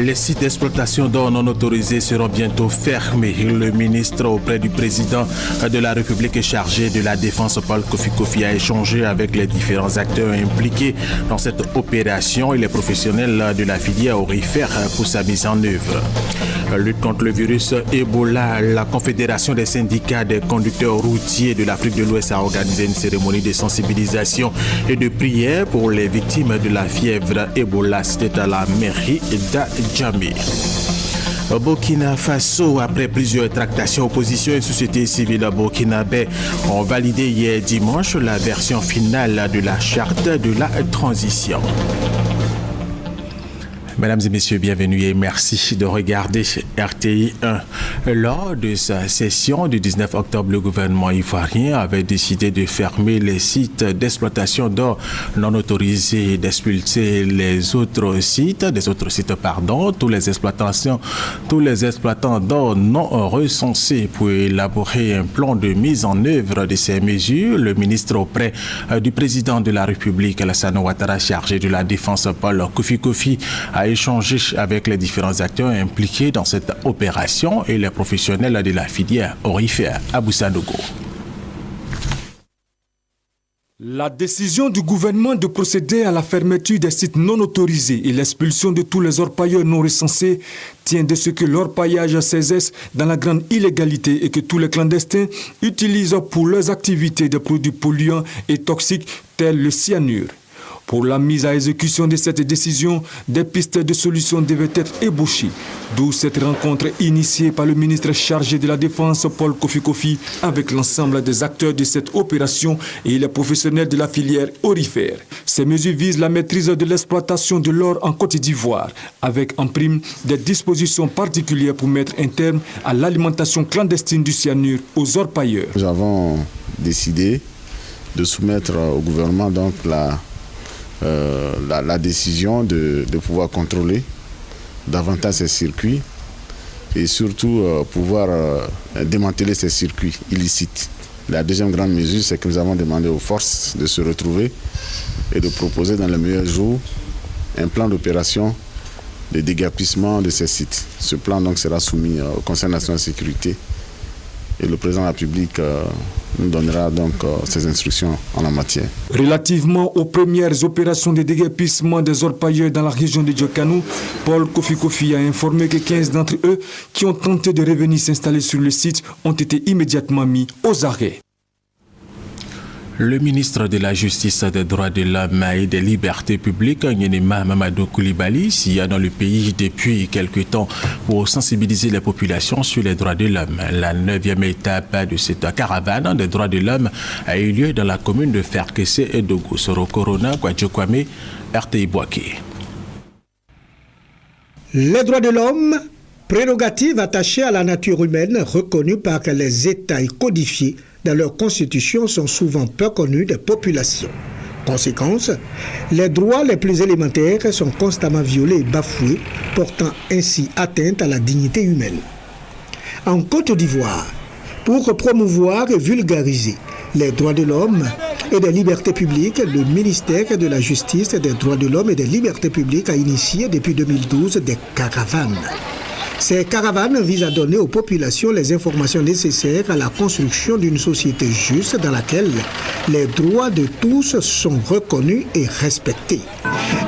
Les sites d'exploitation d'or non autorisés seront bientôt fermés. Le ministre auprès du président de la République chargé de la Défense, Paul Kofi, a échangé avec les différents acteurs impliqués dans cette opération et les professionnels de la filière aurifère pour sa mise en œuvre. Lutte contre le virus Ebola, la Confédération des syndicats des conducteurs routiers de l'Afrique de l'Ouest a organisé une cérémonie de sensibilisation et de prière pour les victimes de la fièvre Ebola. C'était à la mairie d'Adjamé. Au Burkina Faso, après plusieurs tractations, opposition et société civile burkinabé ont validé hier dimanche la version finale de la charte de la transition. Mesdames et messieurs, bienvenue et merci de regarder RTI 1. Lors de sa session du 19 octobre, le gouvernement ivoirien avait décidé de fermer les sites d'exploitation d'or non autorisés et d'expulser les autres sites, tous les exploitants d'or non recensés. Pour élaborer un plan de mise en œuvre de ces mesures, le ministre auprès du président de la République, Alassane Ouattara, chargé de la défense, Paul Kofi, a échangé avec les différents acteurs impliqués dans cette opération et les professionnels de la filière aurifère. Abou Sanogo. La décision du gouvernement de procéder à la fermeture des sites non autorisés et l'expulsion de tous les orpailleurs non recensés tient de ce que l'orpaillage cesse dans la grande illégalité et que tous les clandestins utilisent pour leurs activités des produits polluants et toxiques tels le cyanure. Pour la mise à exécution de cette décision, des pistes de solutions devaient être ébauchées, d'où cette rencontre initiée par le ministre chargé de la Défense, Paul Kofi, avec l'ensemble des acteurs de cette opération et les professionnels de la filière aurifère. Ces mesures visent la maîtrise de l'exploitation de l'or en Côte d'Ivoire, avec en prime des dispositions particulières pour mettre un terme à l'alimentation clandestine du cyanure aux orpailleurs. Nous avons décidé de soumettre au gouvernement donc la décision de pouvoir contrôler davantage ces circuits et surtout pouvoir démanteler ces circuits illicites. La deuxième grande mesure, c'est que nous avons demandé aux forces de se retrouver et de proposer dans les meilleurs jours un plan d'opération de déguerpissement de ces sites. Ce plan donc sera soumis au Conseil national de sécurité et le président de la République nous donnera donc ses instructions en la matière. Relativement aux premières opérations de déguerpissement des orpailleurs dans la région de Djokanou, Paul Kofi a informé que 15 d'entre eux qui ont tenté de revenir s'installer sur le site ont été immédiatement mis aux arrêts. Le ministre de la Justice, des Droits de l'Homme et des Libertés publiques, Nyenema Mamadou Koulibaly, s'y a dans le pays depuis quelque temps pour sensibiliser les populations sur les droits de l'homme. La 9e étape de cette caravane des droits de l'homme a eu lieu dans la commune de Ferkessé et de Goussoro Corona, Kwadjokwame, RTI Boaké. Les droits de l'homme, prérogative attachée à la nature humaine, reconnue par les États et codifiée dans leur constitution, sont souvent peu connus des populations. Conséquence, les droits les plus élémentaires sont constamment violés et bafoués, portant ainsi atteinte à la dignité humaine. En Côte d'Ivoire, pour promouvoir et vulgariser les droits de l'homme et des libertés publiques, le ministère de la Justice, des droits de l'homme et des libertés publiques a initié depuis 2012 des caravanes. Ces caravanes visent à donner aux populations les informations nécessaires à la construction d'une société juste dans laquelle les droits de tous sont reconnus et respectés.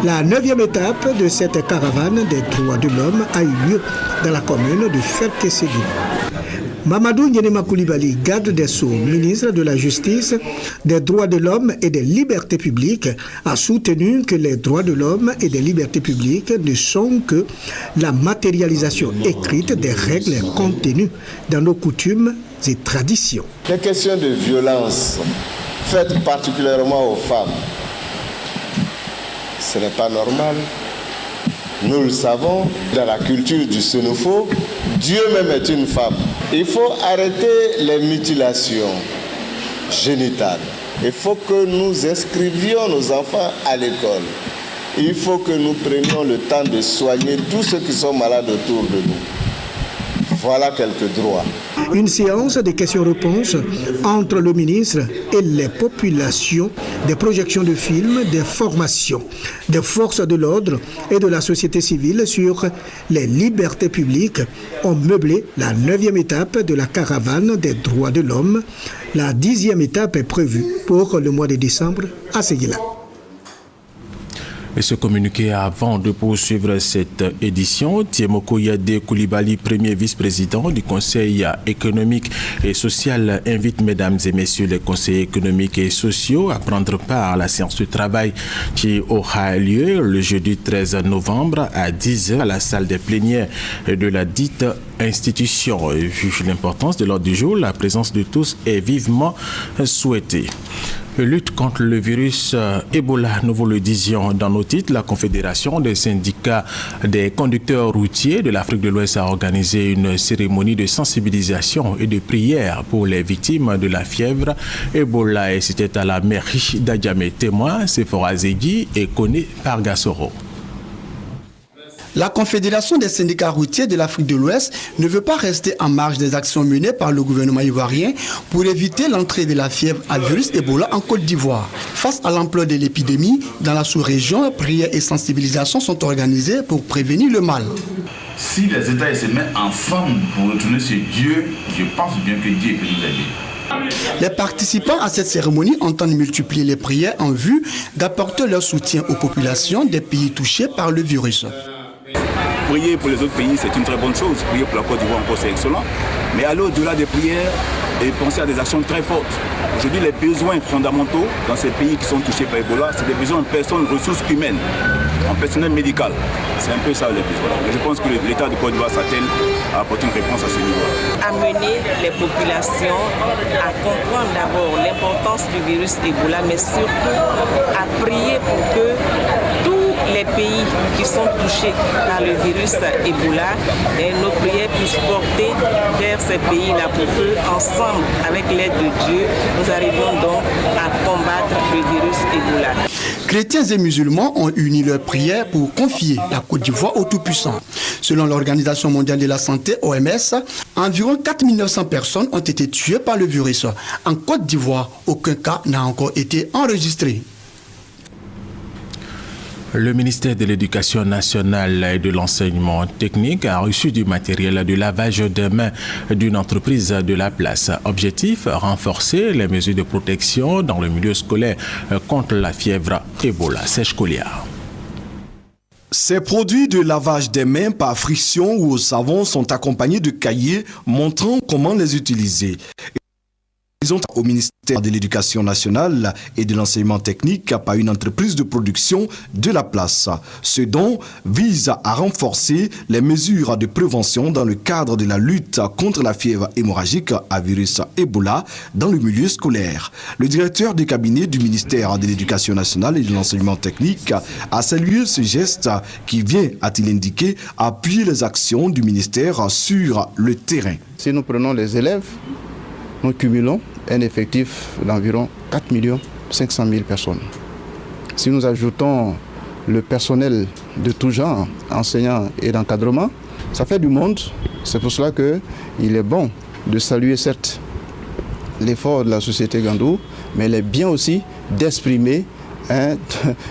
La 9e étape de cette caravane des droits de l'homme a eu lieu dans la commune de Ferkességou. Mamadou Nyenema Koulibaly, garde des Sceaux, ministre de la Justice, des droits de l'homme et des libertés publiques, a soutenu que les droits de l'homme et des libertés publiques ne sont que la matérialisation écrite des règles contenues dans nos coutumes et traditions. Les questions de violence faites particulièrement aux femmes, ce n'est pas normal. Nous le savons, dans la culture du Sénoufo, Dieu même est une femme. Il faut arrêter les mutilations génitales. Il faut que nous inscrivions nos enfants à l'école. Il faut que nous prenions le temps de soigner tous ceux qui sont malades autour de nous. Voilà quelques droits. Une séance de questions-réponses entre le ministre et les populations, des projections de films, des formations, des forces de l'ordre et de la société civile sur les libertés publiques ont meublé la 9e étape de la caravane des droits de l'homme. La 10e étape est prévue pour le mois de décembre à Séguila. Et ce communiqué avant de poursuivre cette édition, Tiemoko Yade Koulibaly, premier vice-président du Conseil économique et social, invite mesdames et messieurs les conseillers économiques et sociaux à prendre part à la séance de travail qui aura lieu le jeudi 13 novembre à 10h à la salle des plénières de la dite institution. Vu l'importance de l'ordre du jour, la présence de tous est vivement souhaitée. Lutte contre le virus Ebola, nous vous le disions dans nos titres, la Confédération des syndicats des conducteurs routiers de l'Afrique de l'Ouest a organisé une cérémonie de sensibilisation et de prière pour les victimes de la fièvre Ebola et c'était à la mairie d'Adjamé. Témoin, Sephora Zegui et Koné Pargasoro. La Confédération des syndicats routiers de l'Afrique de l'Ouest ne veut pas rester en marge des actions menées par le gouvernement ivoirien pour éviter l'entrée de la fièvre à virus Ebola en Côte d'Ivoire. Face à l'ampleur de l'épidémie, dans la sous-région, prières et sensibilisations sont organisées pour prévenir le mal. Si les États se mettent ensemble pour retourner sur Dieu, je pense bien que Dieu peut nous aider. Les participants à cette cérémonie entendent multiplier les prières en vue d'apporter leur soutien aux populations des pays touchés par le virus. Prier pour les autres pays, c'est une très bonne chose. Prier pour la Côte d'Ivoire encore, c'est excellent. Mais aller au-delà des prières et penser à des actions très fortes. Aujourd'hui, les besoins fondamentaux dans ces pays qui sont touchés par Ebola, c'est des besoins en personnes, ressources humaines, en personnel médical. C'est un peu ça les besoins. Et je pense que l'État de Côte d'Ivoire s'attelle à apporter une réponse à ce niveau. Amener les populations à comprendre d'abord l'importance du virus Ebola, mais surtout à prier pour que tous les pays qui sont touchés par le virus Ebola, et nos prières puissent porter vers ces pays-là pour que, ensemble, avec l'aide de Dieu, nous arrivions donc à combattre le virus Ebola. Chrétiens et musulmans ont uni leurs prières pour confier la Côte d'Ivoire au Tout-Puissant. Selon l'Organisation mondiale de la santé, OMS, environ 4900 personnes ont été tuées par le virus. En Côte d'Ivoire, aucun cas n'a encore été enregistré. Le ministère de l'Éducation nationale et de l'enseignement technique a reçu du matériel de lavage de mains d'une entreprise de la place. Objectif, renforcer les mesures de protection dans le milieu scolaire contre la fièvre Ebola. Serge Colliard. Ces produits de lavage des mains par friction ou au savon sont accompagnés de cahiers montrant comment les utiliser. Au ministère de l'Éducation nationale et de l'enseignement technique par une entreprise de production de la place. Ce don vise à renforcer les mesures de prévention dans le cadre de la lutte contre la fièvre hémorragique à virus Ebola dans le milieu scolaire. Le directeur de cabinet du ministère de l'Éducation nationale et de l'enseignement technique a salué ce geste qui vient, a-t-il indiqué, appuyer les actions du ministère sur le terrain. Si nous prenons les élèves, nous cumulons un effectif d'environ 4 500 000 personnes. Si nous ajoutons le personnel de tout genre, enseignants et d'encadrement, ça fait du monde. C'est pour cela qu'il est bon de saluer certes l'effort de la société Gandou, mais il est bien aussi d'exprimer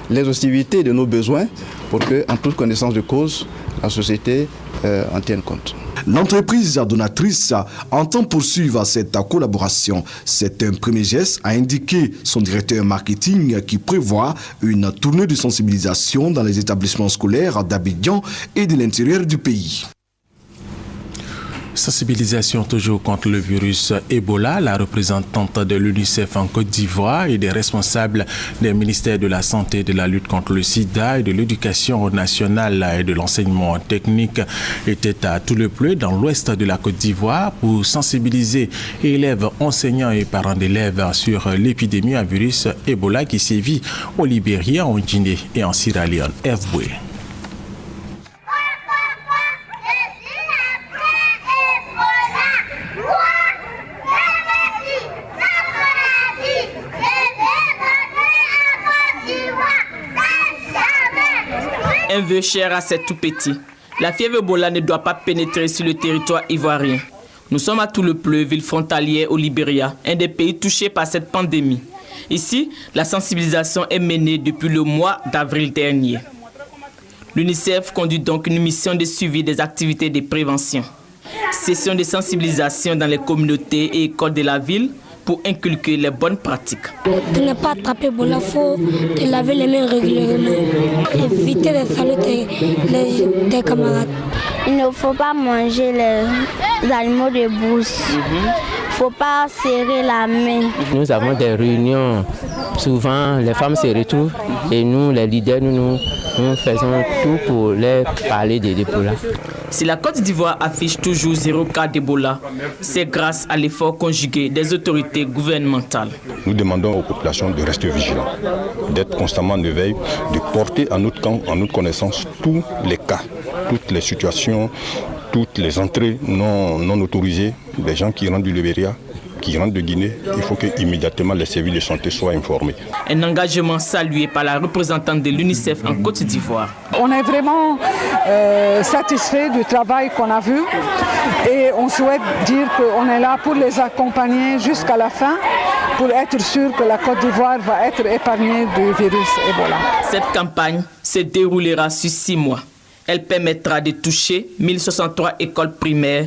l'exhaustivité de nos besoins pour que, en toute connaissance de cause, la société en tienne compte. L'entreprise donatrice entend poursuivre cette collaboration. C'est un premier geste, a indiqué son directeur marketing qui prévoit une tournée de sensibilisation dans les établissements scolaires d'Abidjan et de l'intérieur du pays. Sensibilisation toujours contre le virus Ebola. La représentante de l'UNICEF en Côte d'Ivoire et des responsables des ministères de la Santé, de la lutte contre le sida et de l'éducation nationale et de l'enseignement technique étaient à Toulepleu dans l'ouest de la Côte d'Ivoire pour sensibiliser élèves, enseignants et parents d'élèves sur l'épidémie à virus Ebola qui sévit au Libéria, en Guinée et en Sierra Leone. F. Boué. Un vœu cher à ces tout petits. La fièvre Ebola ne doit pas pénétrer sur le territoire ivoirien. Nous sommes à Toulepleu, ville frontalière au Libéria, un des pays touchés par cette pandémie. Ici, la sensibilisation est menée depuis le mois d'avril dernier. L'UNICEF conduit donc une mission de suivi des activités de prévention. Session de sensibilisation dans les communautés et écoles de la ville pour inculquer les bonnes pratiques. De ne pas attraper Ebola, il faut te laver les mains régulièrement, éviter de saluer tes camarades. Il ne faut pas manger les animaux de brousse. Il ne faut pas serrer la main. Nous avons des réunions. Souvent, les femmes se retrouvent et nous, les leaders, nous faisons tout pour leur parler de l'Ebola. Si la Côte d'Ivoire affiche toujours 0 cas d'Ebola, c'est grâce à l'effort conjugué des autorités gouvernementales. Nous demandons aux populations de rester vigilants, d'être constamment en éveil, de porter à notre connaissance tous les cas, toutes les situations, toutes les entrées non autorisées des gens qui rentrent du Libéria, qui rentrent de Guinée. Il faut qu'immédiatement les services de santé soient informés. Un engagement salué par la représentante de l'UNICEF en Côte d'Ivoire. On est vraiment satisfait du travail qu'on a vu et on souhaite dire qu'on est là pour les accompagner jusqu'à la fin pour être sûr que la Côte d'Ivoire va être épargnée du virus Ebola. Cette campagne se déroulera sur 6 mois. Elle permettra de toucher 1063 écoles primaires.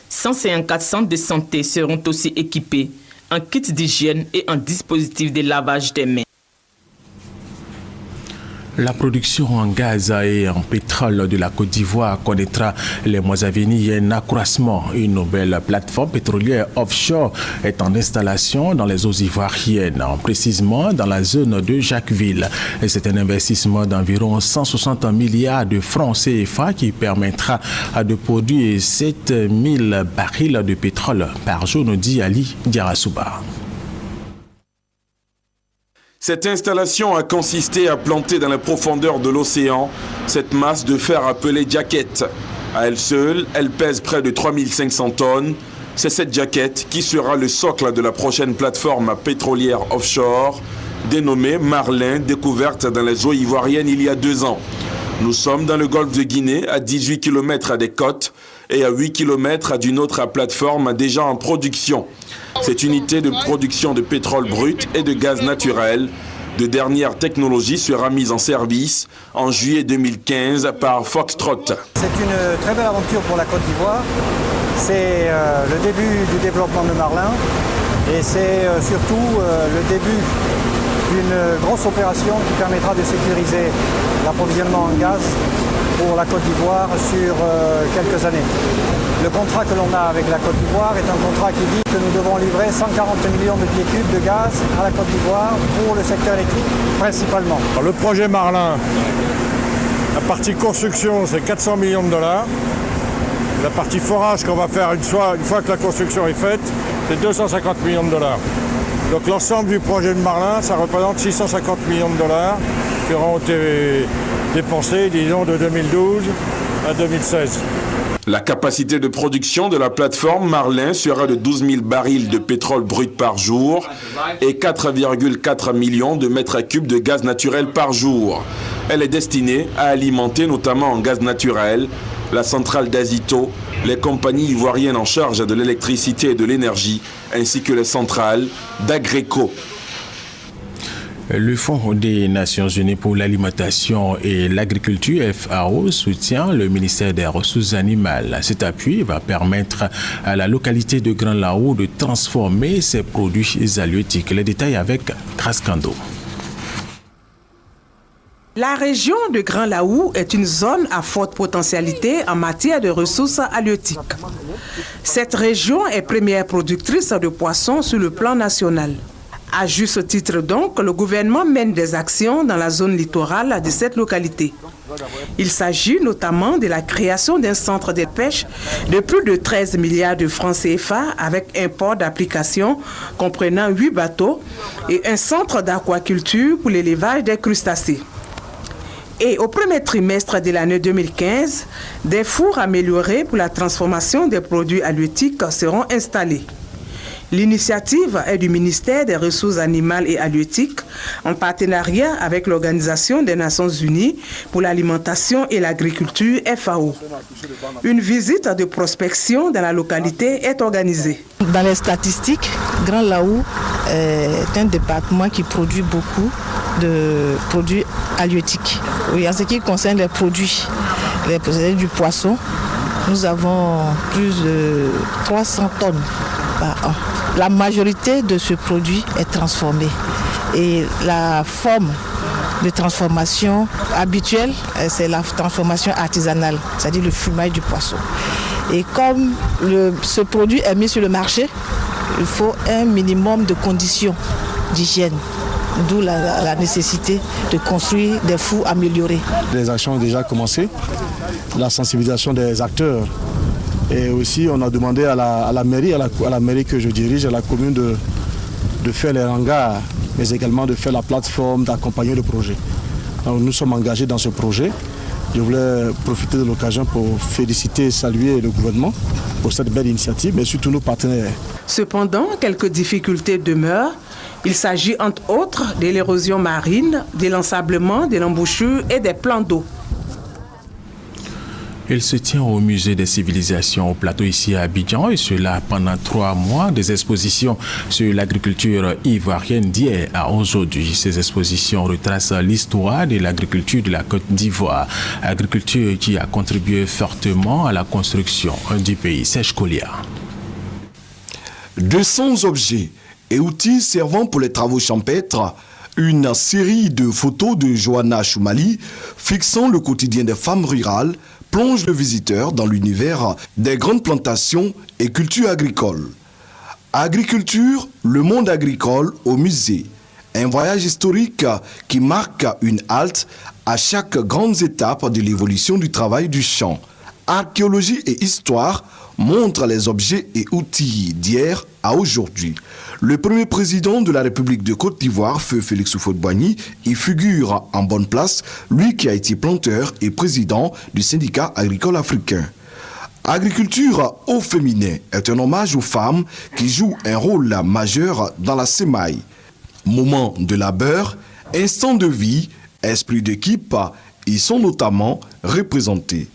154 centres de santé seront aussi équipés en kits d'hygiène et en dispositifs de lavage des mains. La production en gaz et en pétrole de la Côte d'Ivoire connaîtra les mois à venir un accroissement. Une nouvelle plateforme pétrolière offshore est en installation dans les eaux ivoiriennes, précisément dans la zone de Jacquesville. C'est un investissement d'environ 160 milliards de francs CFA qui permettra de produire 7000 barils de pétrole par jour, nous dit Ali Diarasouba. Cette installation a consisté à planter dans la profondeur de l'océan cette masse de fer appelée jaquette. À elle seule, elle pèse près de 3500 tonnes. C'est cette jaquette qui sera le socle de la prochaine plateforme pétrolière offshore, dénommée Marlin, découverte dans les eaux ivoiriennes il y a 2 ans. Nous sommes dans le golfe de Guinée, à 18 km des côtes et à 8 km d'une autre plateforme déjà en production. Cette unité de production de pétrole brut et de gaz naturel de dernière technologie sera mise en service en juillet 2015 par Foxtrot. C'est une très belle aventure pour la Côte d'Ivoire. C'est le début du développement de Marlin et c'est surtout le début d'une grosse opération qui permettra de sécuriser l'approvisionnement en gaz pour la Côte d'Ivoire sur quelques années. Le contrat que l'on a avec la Côte d'Ivoire est un contrat qui dit que nous devons livrer 140 millions de pieds cubes de gaz à la Côte d'Ivoire pour le secteur électrique principalement. Le projet Marlin, la partie construction, c'est 400 millions de dollars. La partie forage qu'on va faire une fois que la construction est faite, c'est 250 millions de dollars. Donc l'ensemble du projet de Marlin, ça représente 650 millions de dollars qui auront été dépensés, disons, de 2012 à 2016. La capacité de production de la plateforme Marlin sera de 12 000 barils de pétrole brut par jour et 4,4 millions de mètres cubes de gaz naturel par jour. Elle est destinée à alimenter notamment en gaz naturel la centrale d'Azito, les compagnies ivoiriennes en charge de l'électricité et de l'énergie, ainsi que les centrales d'Agreco. Le Fonds des Nations Unies pour l'alimentation et l'agriculture, FAO, soutient le ministère des Ressources animales. Cet appui va permettre à la localité de Grand Lao de transformer ses produits halieutiques. Les détails avec Krascando. La région de Grand Laou est une zone à forte potentialité en matière de ressources halieutiques. Cette région est première productrice de poissons sur le plan national. À juste titre donc, le gouvernement mène des actions dans la zone littorale de cette localité. Il s'agit notamment de la création d'un centre de pêche de plus de 13 milliards de francs CFA avec un port d'application comprenant 8 bateaux et un centre d'aquaculture pour l'élevage des crustacés. Et au premier trimestre de l'année 2015, des fours améliorés pour la transformation des produits halieutiques seront installés. L'initiative est du ministère des Ressources animales et halieutiques en partenariat avec l'Organisation des Nations Unies pour l'alimentation et l'agriculture FAO. Une visite de prospection dans la localité est organisée. Dans les statistiques, Grand Laou est un département qui produit beaucoup de produits halieutiques. Oui, en ce qui concerne les produits du poisson, nous avons plus de 300 tonnes par an. La majorité de ce produit est transformé et la forme de transformation habituelle, c'est la transformation artisanale, c'est-à-dire le fumage du poisson. Et comme ce produit est mis sur le marché, il faut un minimum de conditions d'hygiène, d'où la nécessité de construire des fours améliorés. Les actions ont déjà commencé, la sensibilisation des acteurs. Et aussi, on a demandé à la mairie que je dirige, à la commune de faire les hangars, mais également de faire la plateforme, d'accompagner le projet. Donc, nous sommes engagés dans ce projet. Je voulais profiter de l'occasion pour féliciter et saluer le gouvernement pour cette belle initiative, mais surtout nos partenaires. Cependant, quelques difficultés demeurent. Il s'agit entre autres de l'érosion marine, de l'ensablement, de l'embouchure et des plans d'eau. Il se tient au musée des civilisations au plateau ici à Abidjan et cela pendant 3 mois. Des expositions sur l'agriculture ivoirienne d'hier à aujourd'hui. Ces expositions retracent l'histoire de l'agriculture de la Côte d'Ivoire. Agriculture qui a contribué fortement à la construction du pays. Serge Kolia. 200 objets et outils servant pour les travaux champêtres. Une série de photos de Johanna Choumali fixant le quotidien des femmes rurales plonge le visiteur dans l'univers des grandes plantations et cultures agricoles. Agriculture, le monde agricole au musée. Un voyage historique qui marque une halte à chaque grande étape de l'évolution du travail du champ. Archéologie et histoire montrent les objets et outils d'hier à aujourd'hui. Le premier président de la République de Côte d'Ivoire, Feu Félix Houphouët-Boigny, y figure en bonne place, lui qui a été planteur et président du syndicat agricole africain. Agriculture au féminin est un hommage aux femmes qui jouent un rôle majeur dans la sémaille. Moment de labeur, instant de vie, esprit d'équipe, y sont notamment représentés.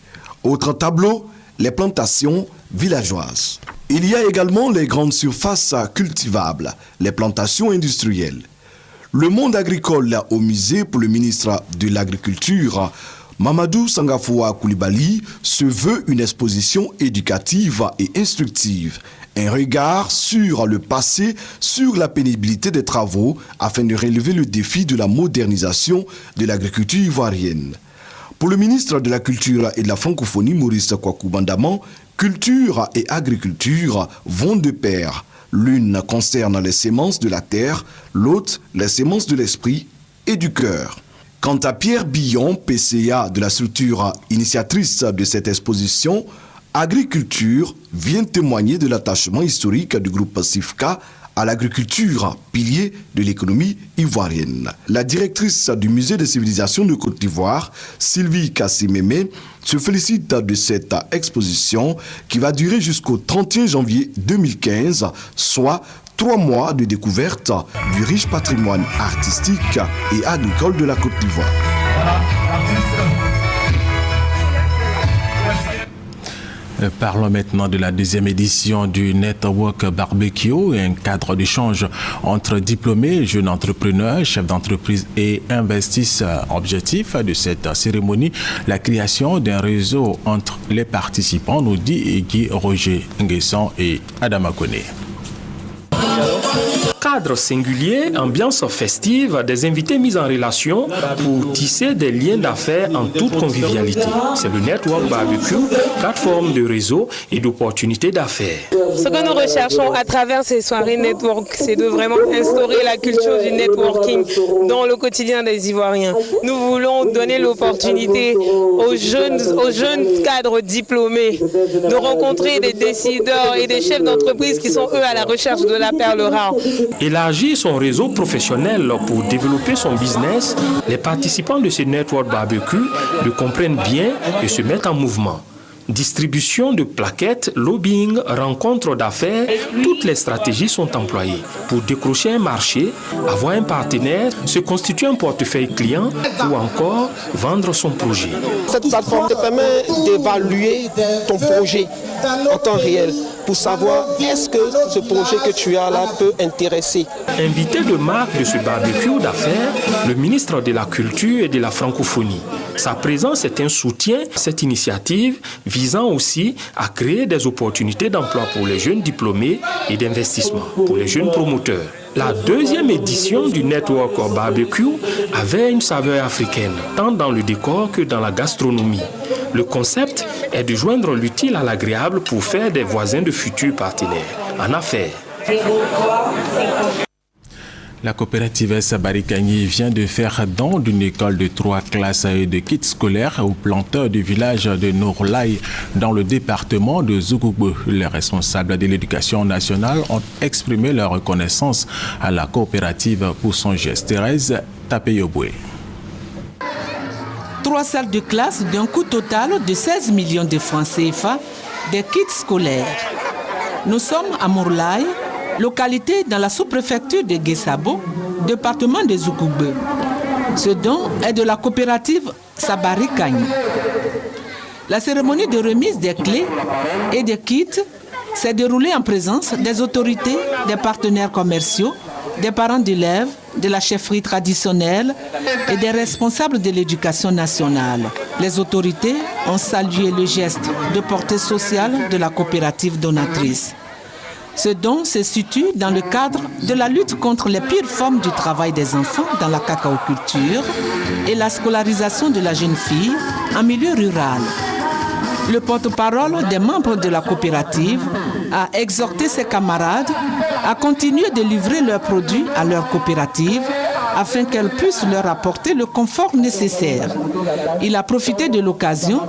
Autre tableau, les plantations villageoises. Il y a également les grandes surfaces cultivables, les plantations industrielles. Le monde agricole au musée pour le ministre de l'Agriculture, Mamadou Sangafoua Koulibaly, se veut une exposition éducative et instructive. Un regard sur le passé, sur la pénibilité des travaux, afin de relever le défi de la modernisation de l'agriculture ivoirienne. Pour le ministre de la Culture et de la Francophonie, Maurice Kwaku Bandaman, culture et agriculture vont de pair. L'une concerne les sémences de la terre, l'autre les sémences de l'esprit et du cœur. Quant à Pierre Billon, PCA de la structure initiatrice de cette exposition, Agriculture vient témoigner de l'attachement historique du groupe SIFCA à l'agriculture, pilier de l'économie ivoirienne. La directrice du musée des civilisations de Côte d'Ivoire, Sylvie Kassimeme, se félicite de cette exposition qui va durer jusqu'au 31 janvier 2015, soit 3 mois de découverte du riche patrimoine artistique et agricole de la Côte d'Ivoire. Parlons maintenant de la 2e édition du Network Barbecue, un cadre d'échange entre diplômés, jeunes entrepreneurs, chefs d'entreprise et investisseurs. Objectif de cette cérémonie, la création d'un réseau entre les participants, nous dit Guy Roger Nguessan et Adama Kone. Cadre singulier, ambiance festive, des invités mis en relation pour tisser des liens d'affaires en toute convivialité. C'est le Network Barbecue, plateforme de réseau et d'opportunités d'affaires. Ce que nous recherchons à travers ces soirées network, c'est de vraiment instaurer la culture du networking dans le quotidien des Ivoiriens. Nous voulons donner l'opportunité aux jeunes cadres diplômés de rencontrer des décideurs et des chefs d'entreprise qui sont eux à la recherche de la perle rare. Élargir son réseau professionnel pour développer son business, les participants de ce Network Barbecue le comprennent bien et se mettent en mouvement. Distribution de plaquettes, lobbying, rencontres d'affaires, toutes les stratégies sont employées. Pour décrocher un marché, avoir un partenaire, se constituer un portefeuille client ou encore vendre son projet. Cette plateforme te permet d'évaluer ton projet en temps réel pour savoir est-ce que ce projet que tu as là peut intéresser. Invité de marque de ce barbecue d'affaires, le ministre de la Culture et de la Francophonie. Sa présence est un soutien à cette initiative visant aussi à créer des opportunités d'emploi pour les jeunes diplômés et d'investissement pour les jeunes promoteurs. La deuxième édition du Network Barbecue avait une saveur africaine, tant dans le décor que dans la gastronomie. Le concept est de joindre l'utile à l'agréable pour faire des voisins de futurs partenaires en affaires. La coopérative Sabarikani vient de faire don d'une école de 3 classes et de kits scolaires aux planteurs du village de Nourlaï dans le département de Zougoubou. Les responsables de l'éducation nationale ont exprimé leur reconnaissance à la coopérative pour son geste. Thérèse Tapeyoboué. 3 salles de classe d'un coût total de 16 millions de francs CFA, des kits scolaires. Nous sommes à Mourlaï, localité dans la sous-préfecture de Guessabo, département de Zougoubou. Ce don est de la coopérative Sabarikani. La cérémonie de remise des clés et des kits s'est déroulée en présence des autorités, des partenaires commerciaux, des parents d'élèves, de la chefferie traditionnelle et des responsables de l'éducation nationale. Les autorités ont salué le geste de portée sociale de la coopérative donatrice. Ce don se situe dans le cadre de la lutte contre les pires formes du travail des enfants dans la cacaoculture et la scolarisation de la jeune fille en milieu rural. Le porte-parole des membres de la coopérative a exhorté ses camarades à continuer de livrer leurs produits à leur coopérative afin qu'elle puisse leur apporter le confort nécessaire. Il a profité de l'occasion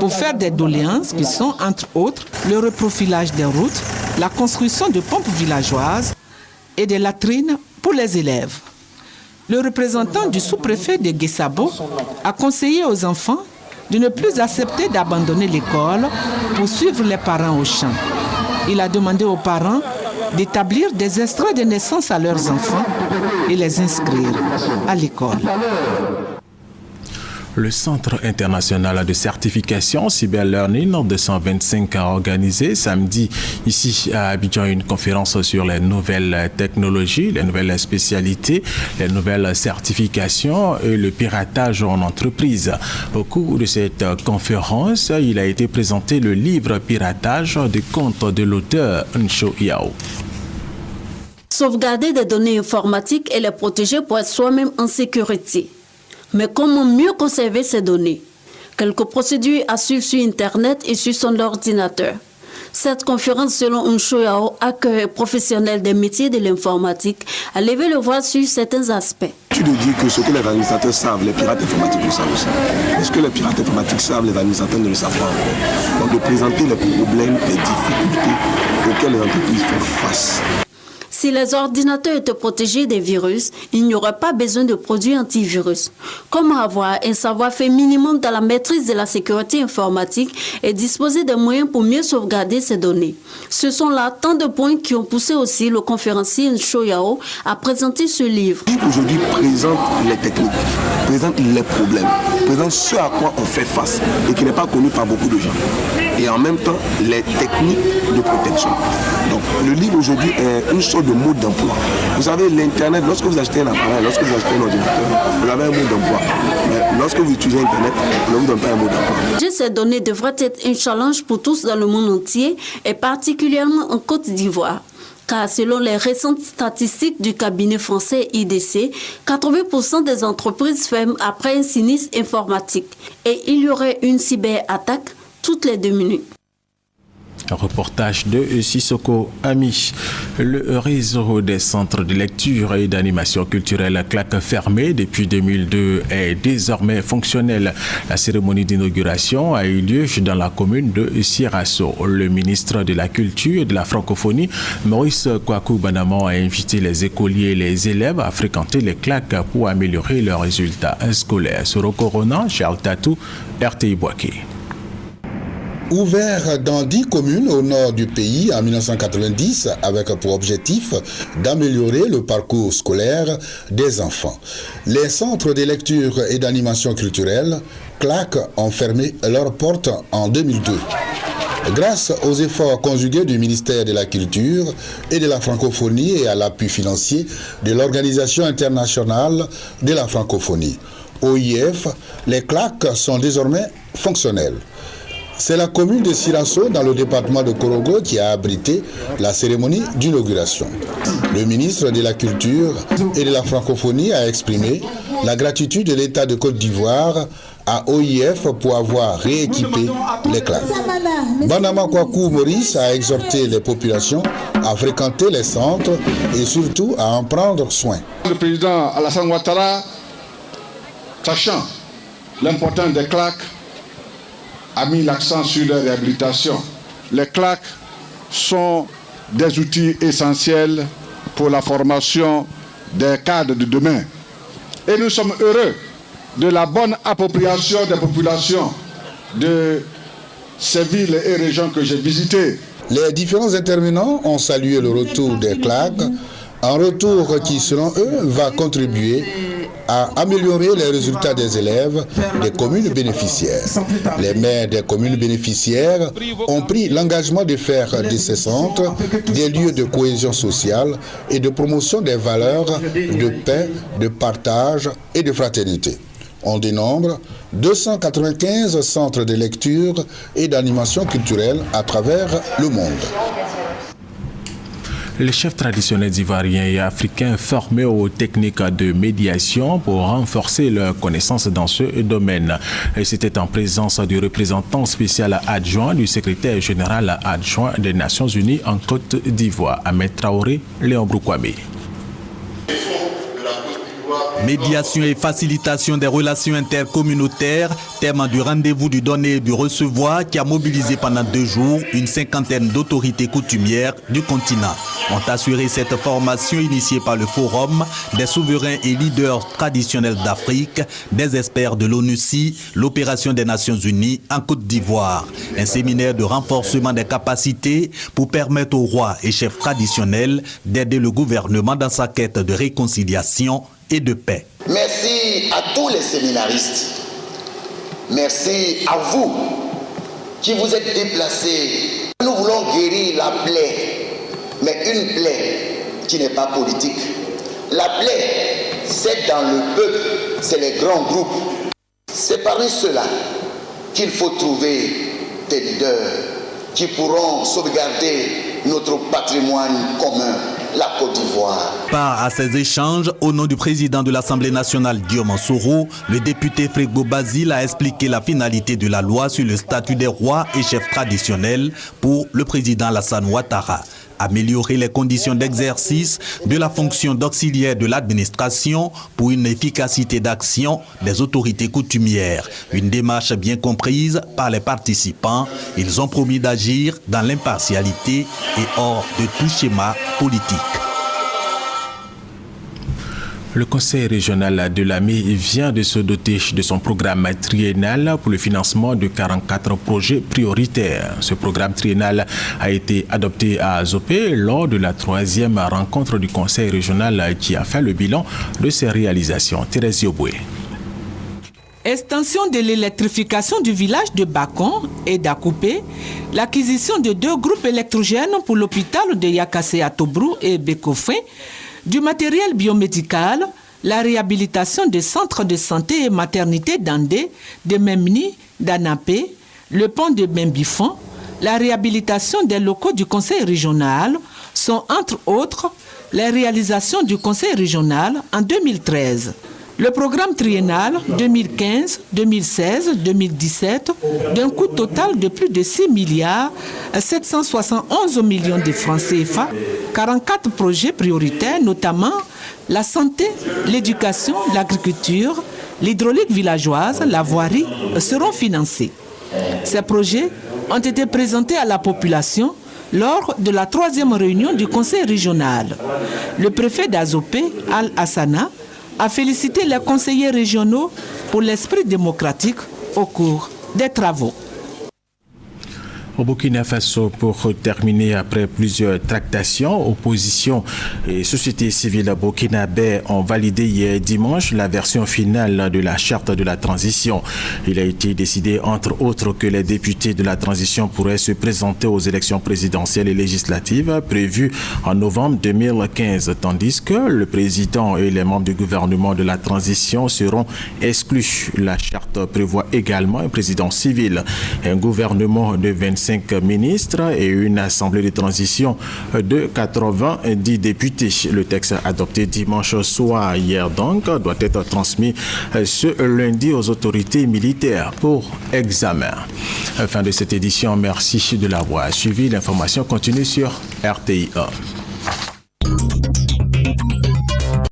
pour faire des doléances qui sont, entre autres, le reprofilage des routes, la construction de pompes villageoises et des latrines pour les élèves. Le représentant du sous-préfet de Guessabo a conseillé aux enfants de ne plus accepter d'abandonner l'école pour suivre les parents au champ. Il a demandé aux parents d'établir des extraits de naissance à leurs enfants et les inscrire à l'école. Le Centre international de certification Cyberlearning 225 a organisé samedi ici à Abidjan une conférence sur les nouvelles technologies, les nouvelles spécialités, les nouvelles certifications et le piratage en entreprise. Au cours de cette conférence, il a été présenté le livre Piratage des comptes de l'auteur Nsho Yao. Sauvegarder des données informatiques et les protéger pour être soi-même en sécurité. Mais comment mieux conserver ces données? Quelques procédures à suivre sur Internet et sur son ordinateur. Cette conférence, selon Nsho Yao, accueille professionnels des métiers de l'informatique, a levé le voile sur certains aspects. Tu nous dis que ce que les administrateurs savent, les pirates informatiques le savent aussi. Mais ce que les pirates informatiques savent, les administrateurs ne le savent pas encore. Donc de présenter les problèmes, les difficultés auxquelles les entreprises font face. Si les ordinateurs étaient protégés des virus, il n'y aurait pas besoin de produits antivirus. Comment avoir un savoir-faire minimum dans la maîtrise de la sécurité informatique et disposer des moyens pour mieux sauvegarder ces données? Ce sont là tant de points qui ont poussé aussi le conférencier Nsho Yao à présenter ce livre. Aujourd'hui, présente les techniques, présente les problèmes, présente ce à quoi on fait face et qui n'est pas connu par beaucoup de gens. Et en même temps, les techniques de protection. Donc, le livre aujourd'hui est une sorte de mode d'emploi. Vous savez, l'Internet, lorsque vous achetez un appareil, lorsque vous achetez un ordinateur, vous avez un mode d'emploi. Mais lorsque vous utilisez Internet, on ne vous donne pas un mode d'emploi. Ces données devraient être un challenge pour tous dans le monde entier et particulièrement en Côte d'Ivoire. Car selon les récentes statistiques du cabinet français IDC, 80% des entreprises ferment après un sinistre informatique. Et il y aurait une cyberattaque toutes les 2 minutes. Un reportage de Sissoko Ami. Le réseau des centres de lecture et d'animation culturelle Claque fermé depuis 2002 est désormais fonctionnel. La cérémonie d'inauguration a eu lieu dans la commune de Sirasso. Le ministre de la Culture et de la Francophonie, Maurice Kwaku Banamon, a invité les écoliers et les élèves à fréquenter les Claques pour améliorer leurs résultats scolaires. Sur le Corona, Charles Tatou, RTI Boaké. Ouvert dans 10 communes au nord du pays en 1990 avec pour objectif d'améliorer le parcours scolaire des enfants. Les centres de lecture et d'animation culturelle, CLAC, ont fermé leurs portes en 2002. Grâce aux efforts conjugués du ministère de la Culture et de la Francophonie et à l'appui financier de l'Organisation internationale de la francophonie, OIF, les CLAC sont désormais fonctionnels. C'est la commune de Sirasso, dans le département de Korogo, qui a abrité la cérémonie d'inauguration. Le ministre de la Culture et de la Francophonie a exprimé la gratitude de l'État de Côte d'Ivoire à OIF pour avoir rééquipé les CLAC. Banama Kwaku Maurice a exhorté les populations à fréquenter les centres et surtout à en prendre soin. Le président Alassane Ouattara, sachant l'importance des CLAC, a mis l'accent sur leur réhabilitation. Les CLAC sont des outils essentiels pour la formation des cadres de demain. Et nous sommes heureux de la bonne appropriation des populations de ces villes et régions que j'ai visitées. Les différents intervenants ont salué le retour des CLAC, un retour qui, selon eux, va contribuer à améliorer les résultats des élèves des communes bénéficiaires. Les maires des communes bénéficiaires ont pris l'engagement de faire de ces centres des lieux de cohésion sociale et de promotion des valeurs de paix, de partage et de fraternité. On dénombre 295 centres de lecture et d'animation culturelle à travers le monde. Les chefs traditionnels ivoiriens et africains formés aux techniques de médiation pour renforcer leurs connaissances dans ce domaine. Et c'était en présence du représentant spécial adjoint du secrétaire général adjoint des Nations Unies en Côte d'Ivoire, Ahmed Traoré, Léon Broukwame. Médiation et facilitation des relations intercommunautaires, thème du rendez-vous du donner et du recevoir qui a mobilisé pendant 2 jours une 50aine d'autorités coutumières du continent. Ont assuré cette formation initiée par le Forum des souverains et leaders traditionnels d'Afrique, des experts de l'ONUCI, l'opération des Nations Unies en Côte d'Ivoire. Un séminaire de renforcement des capacités pour permettre aux rois et chefs traditionnels d'aider le gouvernement dans sa quête de réconciliation et de paix. Merci à tous les séminaristes. Merci à vous qui vous êtes déplacés. Nous voulons guérir la plaie, mais une plaie qui n'est pas politique. La plaie, c'est dans le peuple, c'est les grands groupes. C'est parmi ceux-là qu'il faut trouver des leaders qui pourront sauvegarder notre patrimoine commun, la Côte d'Ivoire. Part à ces échanges, au nom du président de l'Assemblée nationale Guillaume Soro, le député Frégo Basile a expliqué la finalité de la loi sur le statut des rois et chefs traditionnels pour le président Alassane Ouattara. Améliorer les conditions d'exercice de la fonction d'auxiliaire de l'administration pour une efficacité d'action des autorités coutumières. Une démarche bien comprise par les participants. Ils ont promis d'agir dans l'impartialité et hors de tout schéma politique. Le Conseil régional de l'AMI vient de se doter de son programme triennal pour le financement de 44 projets prioritaires. Ce programme triennal a été adopté à Zopé lors de la 3e rencontre du Conseil régional qui a fait le bilan de ses réalisations. Thérèse Yoboué. Extension de l'électrification du village de Bacon et d'Akoupé, l'acquisition de 2 groupes électrogènes pour l'hôpital de Yakassé à Tobrou et Bekofé, du matériel biomédical, la réhabilitation des centres de santé et maternité d'Andé, de Memni, d'Anapé, le pont de Membifon, la réhabilitation des locaux du Conseil régional sont entre autres les réalisations du Conseil régional en 2013. Le programme triennal 2015, 2016, 2017, d'un coût total de plus de 6 milliards 771 millions de francs CFA, 44 projets prioritaires, notamment la santé, l'éducation, l'agriculture, l'hydraulique villageoise, la voirie, seront financés. Ces projets ont été présentés à la population lors de la 3e réunion du Conseil régional. Le préfet d'Azopé, Al-Hassana, a félicité les conseillers régionaux pour l'esprit démocratique au cours des travaux. Au Burkina Faso, pour terminer, après plusieurs tractations, opposition et société civile burkinabé ont validé hier dimanche la version finale de la charte de la transition. Il a été décidé, entre autres, que les députés de la transition pourraient se présenter aux élections présidentielles et législatives prévues en novembre 2015, tandis que le président et les membres du gouvernement de la transition seront exclus. La charte prévoit également un président civil, un gouvernement de 25 ministres et une assemblée de transition de 90 députés. Le texte adopté dimanche soir, hier donc, doit être transmis ce lundi aux autorités militaires pour examen. Fin de cette édition, merci de l'avoir suivi. L'information continue sur RTI 1.